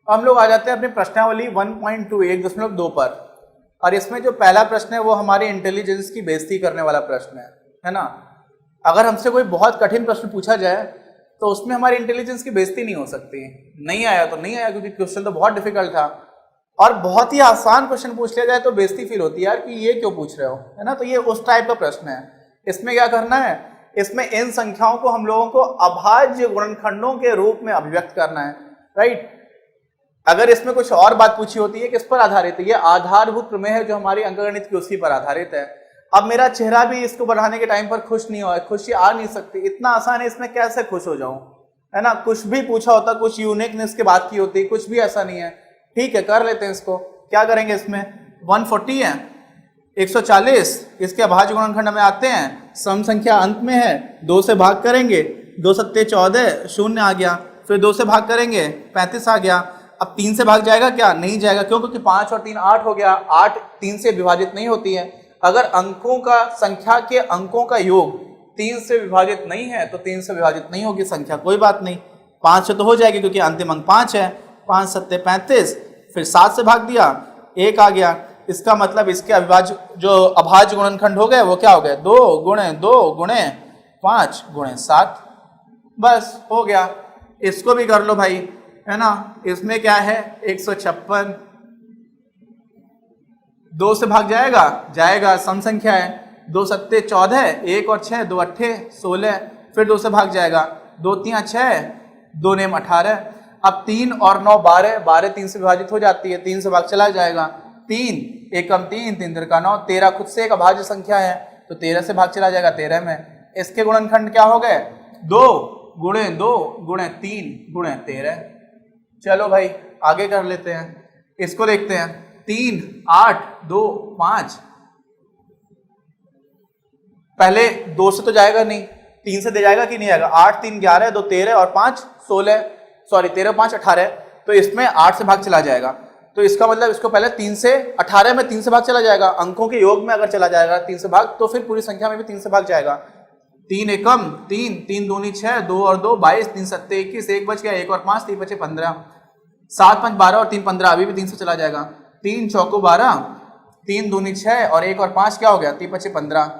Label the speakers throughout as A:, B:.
A: हम लोग आ जाते हैं अपनी प्रश्नावली 1.2 पर, और इसमें जो पहला प्रश्न है वो हमारी इंटेलिजेंस की बेइज्जती करने वाला प्रश्न है ना। अगर हमसे कोई बहुत कठिन प्रश्न पूछा जाए तो उसमें हमारी इंटेलिजेंस की बेइज्जती नहीं हो सकती। नहीं आया तो नहीं आया, क्योंकि क्वेश्चन तो बहुत डिफिकल्ट था। और बहुत ही आसान क्वेश्चन पूछ लिया जाए तो बेइज्जती फील होती है यार कि ये क्यों पूछ रहे हो, है ना। तो ये उस टाइप का प्रश्न है। इसमें क्या करना है, इसमें इन संख्याओं को हम लोगों को अभाज्य गुणनखंडों के रूप में अभिव्यक्त करना है, राइट। अगर इसमें कुछ और बात पूछी होती है, किस पर आधारित है, ये आधारभूत प्रमेय है जो हमारी अंकगणित की उसी पर आधारित है। अब मेरा चेहरा भी इसको बढ़ाने के टाइम पर खुश नहीं हुआ, खुशी आ नहीं सकती, इतना आसान है, इसमें कैसे खुश हो जाऊं, है ना। कुछ भी पूछा होता, कुछ यूनिकनेस की बात की होती, कुछ भी ऐसा नहीं है। ठीक है, कर लेते हैं इसको। क्या करेंगे, इसमें 140 है, 140, इसके अभाज्य गुणनखंड में आते हैं, सम संख्या अंत में है, 2 से भाग करेंगे, 2 सत्ते 14, 0 आ गया, फिर 2 से भाग करेंगे 35 आ गया। अब 3 से भाग जाएगा क्या, नहीं जाएगा, क्यों, क्योंकि 5 और 3 8 हो गया, 8 3 से विभाजित नहीं होती है। अगर अंकों का, संख्या के अंकों का योग 3 से विभाजित नहीं है तो 3 से विभाजित नहीं होगी संख्या, कोई बात नहीं। 5 से तो हो जाएगी क्योंकि अंतिम अंक 5 है, 5 सत्ते 35, फिर 7 से भाग दिया, 1 आ गया। इसका मतलब इसके अविभाज्य जो अभाज्य गुणनखंड हो गए वो क्या हो गए, 2 गुणे 2 गुणे 5 गुणे 7, बस हो गया। इसको भी कर लो भाई, है ना। इसमें क्या है, 156, 2 से भाग जाएगा, जाएगा, सम संख्या है, 2 सत्ते 14, 1 और 6, 2 अट्ठे 16, फिर 2 से भाग जाएगा, 2 3 6, 2 नेम 18। अब 3 और 9 12, 12 3 से विभाजित हो जाती है, 3 से भाग चला जाएगा, 3 एकम 3, 3 तिरका 9, 13 खुद से एक अभाज्य संख्या है तो 13 से भाग चला जाएगा 13 में। इसके गुणनखंड क्या हो गए, 2 गुणे 2 गुणे 3 गुणे 13। चलो भाई आगे कर लेते हैं, इसको देखते हैं। 3 8 2 5, पहले 2 से तो जाएगा नहीं, 3 से दे जाएगा कि नहीं जाएगा, 8 3 11, 2 13 और 5 16, सॉरी 13 5 18, तो इसमें 8 से भाग चला जाएगा। तो इसका मतलब इसको पहले 3 से 18 में 3 से भाग चला जाएगा, अंकों के योग में अगर चला जाएगा 3 से भाग, तो फिर पूरी संख्या में भी 3 से भाग जाएगा। 3 एकम 3, 3 दूनी 6, 2 और 2 22, 3 सत्ते 21, 1 बच गया, 1 और 5 3 बचे 15, 7 5 12 और 3 15, अभी भी 3 से चला जाएगा। 3 चौको 12, 3 दूनी 6 और 1 और 5 क्या हो गया, 3 बचे 15,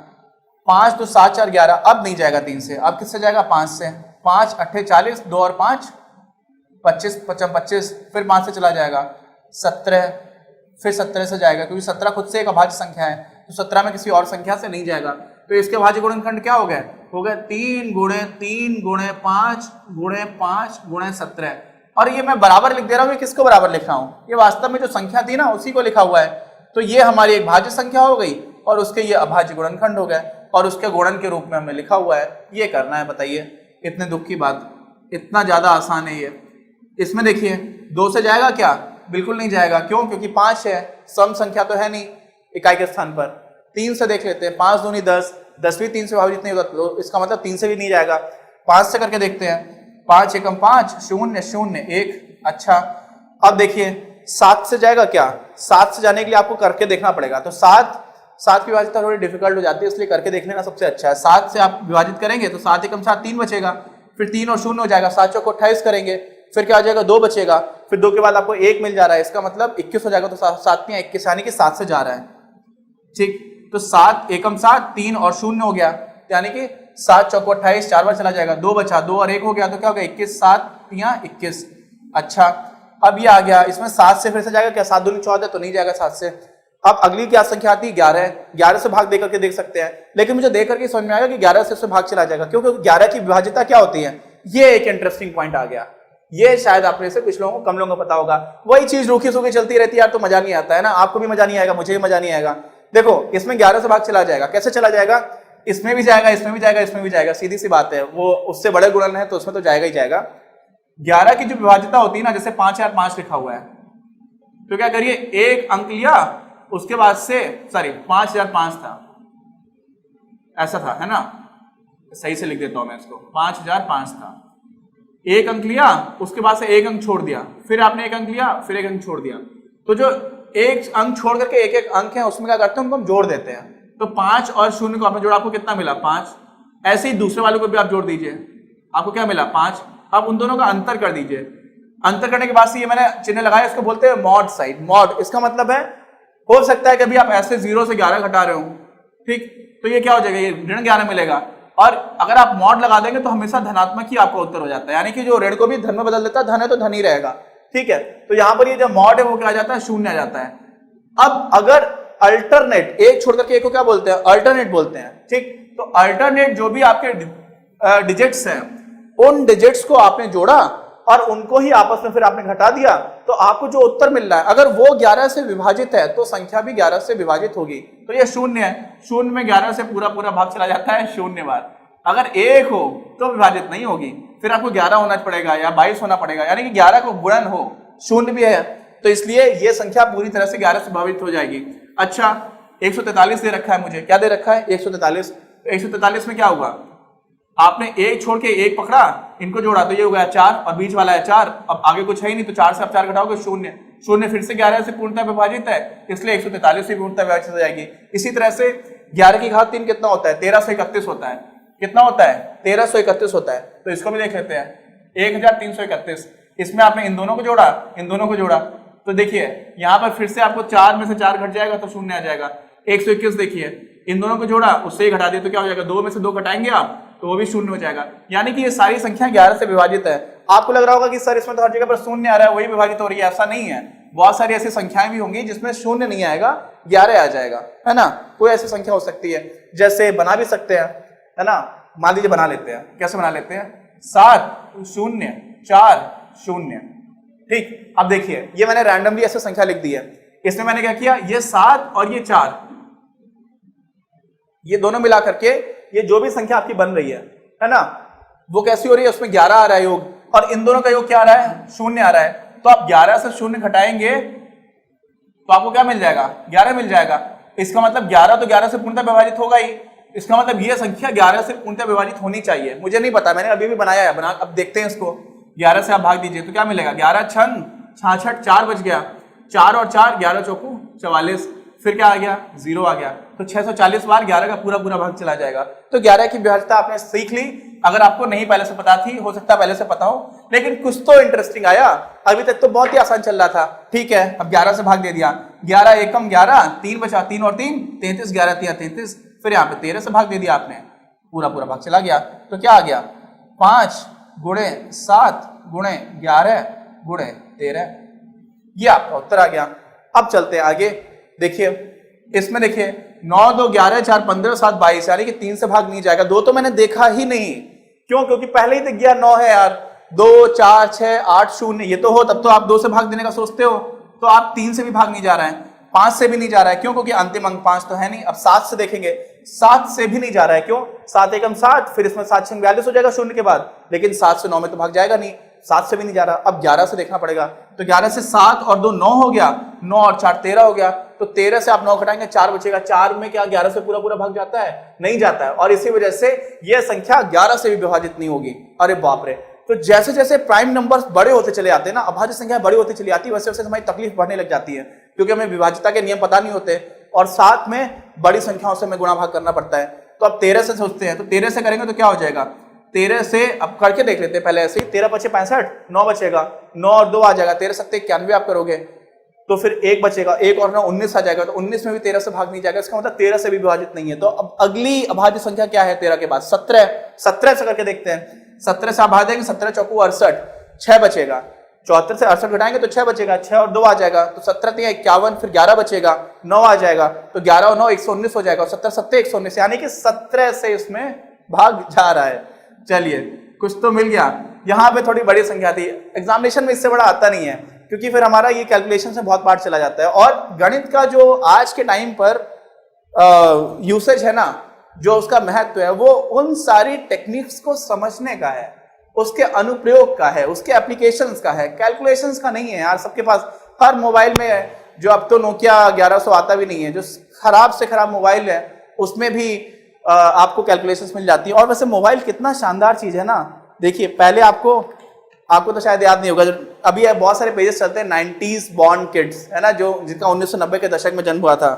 A: 5 तो 7 4 11, अब नहीं जाएगा 3 से, अब किससे जाएगा, 5 से, 5 अट्ठे 40, 2 और 5 25 25, फिर 5 से चला जाएगा 17, फिर 17 से जाएगा, क्योंकि 17 खुद से एक अभाज्य संख्या है, तो 17 में किसी और संख्या से नहीं जाएगा। तो इसके अभाज्य गुणनखंड क्या हो गए, 3 गुणे 3 गुणे 5 गुणे 5 गुणे 17। और ये मैं बराबर लिख दे रहा हूँ, ये किसको बराबर लिख रहा हूँ, ये वास्तव में जो संख्या थी ना उसी को लिखा हुआ है। तो ये हमारी एक भाज्य संख्या हो गई और उसके ये अभाज्य गुणनखंड हो गए, और उसके गुणन के रूप में हमने लिखा हुआ है, ये करना है। बताइए इतने दुख की बात, इतना ज्यादा आसान है ये। इसमें देखिए 2 से जाएगा क्या, बिल्कुल नहीं जाएगा, क्यों, क्योंकि 5 है, सम संख्या तो है नहीं इकाई के स्थान पर। 3 से देख लेते हैं, 5 दूनी 10, 10 भी 3 से विभाजित नहीं होता, तो इसका मतलब 3 से भी नहीं जाएगा। 5 से करके देखते हैं, 5 एकम 5 0 0 1, अच्छा। अब देखिए 7 से जाएगा क्या, 7 से जाने के लिए आपको करके देखना पड़ेगा, तो 7 की विभाजित थोड़ी डिफिकल्ट हो जाती है, इसलिए करके देख लेना सबसे अच्छा है। 7 से आप विभाजित करेंगे तो 7 एकम 7 3 बचेगा, फिर 3 और 0 हो जाएगा, 7 चौको 28 करेंगे, फिर क्या आ जाएगा, 2 बचेगा, फिर 2 के बाद आपको 1 मिल जा रहा है, इसका मतलब 21 हो जाएगा, तो 7 में 21 यानी कि 7 से जा रहा है, ठीक। तो 7 एकम 7 3 और 0 हो गया, यानी कि 7 चौको 28, 4 बार चला जाएगा, 2 बचा, 2 और 1 हो गया, तो क्या हो गया 21, 7 यहाँ 21, अच्छा। अब ये आ गया, इसमें 7 से फिर से जाएगा क्या, 7 दूनी 14, तो नहीं जाएगा 7 से। अब अगली क्या संख्या आती है, 11, 11 से भाग देकर के देख सकते हैं, लेकिन मुझे देख करके समझ में आएगा कि 11 से भाग चला जाएगा, क्योंकि 11 की विभाज्यता क्या होती है, ये एक इंटरेस्टिंग पॉइंट आ गया। ये शायद आप में से कुछ लोगों को, कम लोगों को पता होगा। वही चीज रूखी सूखी चलती रहती है यार, तो मजा नहीं आता है ना, आपको भी मजा नहीं आएगा, मुझे भी मजा नहीं आएगा। देखो इसमें 11 से भाग चला जाएगा, कैसे चला जाएगा, इसमें भी जाएगा, इसमें भी जाएगा, इसमें भी जाएगा, सीधी सी बात है, वो उससे बड़े गुणन है तो उसमें तो जाएगा ही जाएगा। 11 की जो विभाज्यता होती है ना, जैसे 5005 लिखा हुआ है, तो क्या करिए, एक अंक लिया, उसके बाद से, सॉरी 5005 था, ऐसा था, है ना, सही से लिख देता हूं मैं इसको, 5005 था, एक अंक लिया, उसके बाद से एक अंक छोड़ दिया, फिर आपने एक अंक लिया, फिर एक अंक छोड़ दिया, तो जो एक अंक छोड़ करके एक एक अंक है उसमें क्या करते हैं, उनको हम जोड़ देते हैं। तो 5 और 0 को आपने जोड़ा, आपको कितना मिला, 5। ऐसे ही दूसरे वाले को भी आप जोड़ दीजिए, आपको क्या मिला, 5। अब उन दोनों का अंतर कर दीजिए, अंतर करने के बाद से ये मैंने चिन्ह लगाया, इसको बोलते हैं मॉड साइड। मॉड इसका मतलब है, हो सकता है कि अभी आप ऐसे 0 से 11 घटा रहे हो, ठीक, तो ये क्या हो जाएगा, ये ऋण 11 मिलेगा। और अगर आप मॉड लगा देंगे तो हमेशा धनात्मक ही आपका उत्तर हो जाता है, यानी कि जो ऋण को भी धन में बदल देता है, धन है तो धन ही रहेगा, ठीक है। तो यहाँ पर ये जो मॉड है वो क्या आ जाता है, 0 आ जाता है। अब अगर अल्टरनेट, एक छोड़ करके एक को क्या बोलते हैं, अल्टरनेट बोलते हैं, ठीक। तो अल्टरनेट जो भी आपके डिजिट्स हैं, उन डिजिट्स को आपने जोड़ा और उनको ही आपस में फिर आपने घटा दिया, तो आपको जो उत्तर मिल रहा है अगर वो 11 से विभाजित है तो संख्या भी 11 से विभाजित होगी। तो ये 0 है, 0 में 11 से पूरा पूरा भाग चला जाता है 0 बार। अगर 1 हो तो विभाजित नहीं होगी, फिर आपको 11 होना पड़ेगा या 22 होना पड़ेगा, यानी कि 11 को गुणन हो, 0 भी है तो इसलिए ये संख्या पूरी तरह से 11 से विभाजित हो जाएगी। अच्छा 143 दे रखा है मुझे, क्या दे रखा है, 143। 143 में क्या होगा, आपने एक छोड़ के एक पकड़ा, इनको जोड़ा तो ये हो गया 4 और बीच वाला है 4, अब आगे कुछ है ही नहीं तो 4 से आप 4 घटाओगे 0, 0 फिर से 11 से पूर्णतः विभाजित है, इसलिए 143 से पूर्णतः विभाजित हो जाएगी। इसी तरह से 11 की घात 3 कितना होता है, 1331 होता है। कितना होता है, 1331 होता है। तो इसको भी देख लेते हैं, 1331। इसमें आपने इन दोनों को जोड़ा, इन दोनों को जोड़ा, तो देखिए यहाँ पर फिर से आपको 4 में से 4 घट जाएगा तो 0 आ जाएगा। 121 देखिए, इन दोनों को जोड़ा, उससे ही घटा दिया तो क्या हो जाएगा, 2 में से 2 घटाएंगे आप तो वो भी 0 हो जाएगा। यानी कि ये सारी संख्या 11 से विभाजित है। आपको लग रहा होगा कि सर इसमें तो हर जगह पर 0 आ रहा है, वही विभाजित हो रही है, ऐसा नहीं है। बहुत सारी ऐसी संख्याएं भी होंगी जिसमें 0 नहीं आएगा, 11 आ जाएगा, है ना। कोई ऐसी संख्या हो सकती है, जैसे बना भी सकते हैं, है ना। मान लीजिए बना लेते हैं, कैसे बना लेते हैं, 7 0 4 0, ठीक। अब देखिए ये मैंने रैंडमली ऐसे संख्या लिख दी है, इसमें मैंने क्या किया, ये 7 और ये 4, ये दोनों मिला करके ये जो भी संख्या आपकी बन रही है ना, वो कैसी हो रही है, उसमें 11 आ रहा है योग, और इन दोनों का योग क्या आ रहा है, 0 आ रहा है। तो आप 11 से 0 घटाएंगे तो आपको क्या मिल जाएगा, 11 मिल जाएगा। इसका मतलब 11 तो 11 से पूर्णतः विभाजित होगा ही, इसका मतलब ये संख्या 11 से पूर्णतः विभाजित होनी चाहिए। मुझे नहीं पता, मैंने अभी भी बनाया है, अब देखते हैं इसको। 11 से आप भाग दीजिए तो क्या मिलेगा, 11 छन 66, 4 बच गया, 4 और 4 11 चौकू 44, फिर क्या आ गया, 0 आ गया। तो 640 बार 11 का पूरा पूरा भाग चला जाएगा। तो 11 की विभाज्यता आपने सीख ली। अगर आपको नहीं पहले से पता थी, हो सकता है पहले से पता हो, लेकिन कुछ तो इंटरेस्टिंग आया। अभी तक तो बहुत ही आसान चल रहा था, ठीक है। अब 11 से भाग दे दिया, 11 एकम 11, 3 बचा, 3 और 3 33, 11 3 33, फिर यहाँ पे 13 से भाग दे दिया आपने, पूरा पूरा भाग चला गया। तो क्या आ गया, 5 गुणे 7 गुणे 11 गुणे 13, ये आपका उत्तर आ गया। अब चलते हैं आगे, देखिए इसमें देखिए 9 2 11 4 15 7 22, यानी कि 3 से भाग नहीं जाएगा। 2 तो मैंने देखा ही नहीं, क्यों, क्योंकि पहले ही दिख गया 9 है यार। 2 4 6 8 0 ये तो हो, तब तो आप 2 से भाग देने का सोचते हो, तो आप 3 से भी भाग नहीं जा रहे हैं, 5 से भी नहीं जा रहा है, क्यों, क्योंकि अंतिम अंक 5 तो है नहीं। अब 7 से देखेंगे, 7 से भी नहीं जा रहा है, क्यों, 7 एकम 7, फिर इसमें 7 6 42 हो जाएगा 0 के बाद, लेकिन 7 से 9 में तो भाग जाएगा नहीं, 7 से भी नहीं जा रहा। अब 11 से देखना पड़ेगा, तो 11 से 7 और 2 9 हो गया, 9 और 4 13 हो गया, तो 13 से आप 9 घटाएंगे 4 बचेगा। 4 में क्या 11 से पूरा पूरा भाग जाता है, नहीं जाता है, और इसी वजह से यह संख्या 11 से भी विभाजित नहीं होगी। अरे बाप रे। तो जैसे जैसे प्राइम नंबर्स बड़े होते चले जाते हैं ना, अभाज्य संख्या बड़ी होती चली आती है, वैसे वैसे हमारी तकलीफ बढ़ने लग जाती है, क्योंकि हमें विभाज्यता के नियम पता नहीं होते, और साथ में बड़ी संख्याओं से हमें गुणा भाग करना पड़ता है। तो अब 13 से सोचते हैं, तो 13 से करेंगे तो क्या हो जाएगा, 13 से अब करके देख लेते हैं पहले ऐसे ही, 13 5 65, 9 बचेगा, 9 और 2 आ जाएगा, 13 सत्ते 91 आप करोगे, तो फिर 1 बचेगा, 1 और 9 19 आ जाएगा, तो 19 में भी 13 से भाग नहीं जाएगा, इसका मतलब 13 से भी विभाजित नहीं है। तो अब अगली अभाज्य संख्या क्या है 13 के बाद, 17। 17 से करके देखते हैं, 17 से आप भाग देंगे, 17 चौकू 68, 6 बचेगा, 74 से 68 घटाएंगे तो 6 बचेगा, 6 और 2 आ जाएगा, तो 17 3 51, फिर 11 बचेगा, 9 आ जाएगा, तो 11 और 9 119 हो जाएगा, और 17 7 119, यानी कि 17 से इसमें भाग जा रहा है। चलिए कुछ तो मिल गया। यहाँ पे थोड़ी बड़ी संख्या थी, एग्जामिनेशन में इससे बड़ा आता नहीं है, क्योंकि फिर हमारा ये कैलकुलेशन से बहुत पार्ट चला जाता है, और गणित का जो आज के टाइम पर यूसेज है ना, जो उसका महत्व है, वो उन सारी टेक्निक्स को समझने का है, उसके अनुप्रयोग का है, उसके एप्लीकेशंस का है, कैलकुलेशंस का नहीं है यार। सबके पास हर मोबाइल में है, जो अब तो नोकिया 1100 आता भी नहीं है, जो खराब से खराब मोबाइल है उसमें भी आपको कैलकुलेशंस मिल जाती है। और वैसे मोबाइल कितना शानदार चीज है ना, देखिए पहले आपको तो शायद याद नहीं होगा, अभी बहुत सारे पेजेस चलते हैं 90s बॉर्न किड्स, है ना, जो जिनका 1990 के दशक में जन्म हुआ था,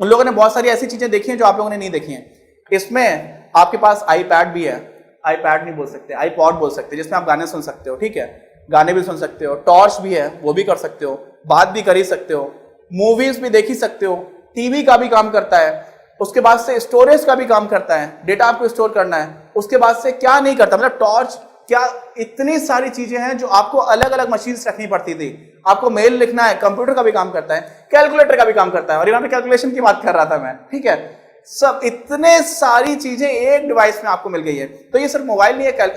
A: उन लोगों ने बहुत सारी ऐसी चीजें देखी हैं जो आप लोगों ने नहीं देखी हैं। इसमें आपके पास आईपैड भी है, आईपैड नहीं बोल सकते, आईपॉड बोल सकते हैं, जिसमें आप गाने सुन सकते हो, ठीक है। गाने भी सुन सकते हो, टॉर्च भी है वो भी कर सकते हो, बात भी कर ही सकते हो, मूवीज भी देख ही सकते हो, टीवी का भी काम करता है, उसके बाद से स्टोरेज का भी काम करता है, डेटा आपको स्टोर करना है, उसके बाद से क्या नहीं करता, मतलब टॉर्च क्या, इतनी सारी चीजें हैं जो आपको अलग अलग मशीन रखनी पड़ती थी। आपको मेल लिखना है, कंप्यूटर का भी काम करता है, कैलकुलेटर का भी काम करता है, और यहाँ पे कैलकुलेशन की बात कर रहा था मैं, ठीक है। सब इतने सारी चीजें एक डिवाइस में आपको मिल गई है। तो ये सिर्फ मोबाइल नहीं है,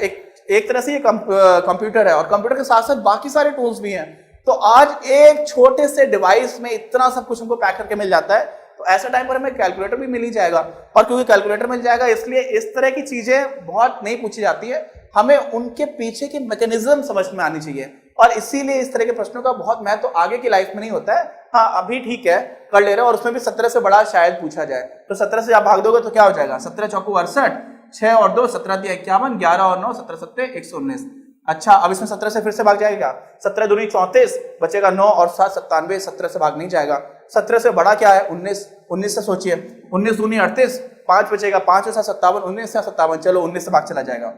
A: एक तरह से ये कंप्यूटर है, और कंप्यूटर के साथ साथ बाकी सारे टूल्स भी हैं। तो आज एक छोटे से डिवाइस में इतना सब कुछ हमको पैक करके मिल जाता है। तो ऐसा टाइम पर हमें कैलकुलेटर भी मिल ही जाएगा, और क्योंकि कैलकुलेटर मिल जाएगा इसलिए इस तरह की चीजें बहुत नहीं पूछी जाती है, हमें उनके पीछे की मैकेनिज्म समझ में आनी चाहिए। और इसीलिए इस तरह के प्रश्नों का बहुत महत्व तो आगे की लाइफ में नहीं होता है। हाँ अभी ठीक है कर ले रहे हो, और उसमें भी 17 से बड़ा शायद पूछा जाए, तो 17 से आप भाग दोगे तो क्या हो जाएगा, 17 चौको 68, 6 और 2 17 दिया 51, 11 और 9 17 सत्ते 119। अच्छा अब इसमें 17 से फिर से भाग जाएगा, 17 दूनी 34 बचेगा 9 और 7 97, 17 से भाग नहीं जाएगा। 17 से बड़ा क्या है 19, 19 से सोचिए, 19 दूनी 38, 5 बचेगा, 5 से 57, 19 से 57, चलो 19 से भाग चला जाएगा,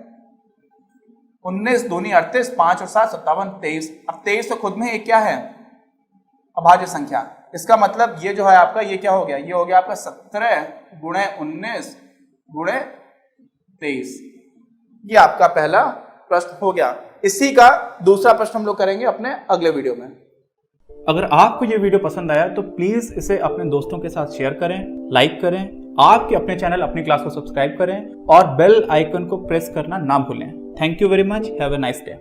A: 19 दूनी 38, 5 और 7 57, 23। अब 23 तो खुद में एक क्या है, अभाज्य संख्या। इसका मतलब ये जो है आपका ये क्या हो गया, ये हो गया आपका 17 गुणे 19 गुणे 23। ये आपका पहला प्रश्न हो गया। इसी का दूसरा प्रश्न हम लोग करेंगे अपने अगले वीडियो में।
B: अगर आपको ये वीडियो पसंद आया तो प्लीज इसे अपने दोस्तों के साथ शेयर करें, लाइक करें, आपके अपने चैनल अपनी क्लास को सब्सक्राइब करें और बेल आइकन को प्रेस करना ना भूलें। Thank you very much, have a nice day.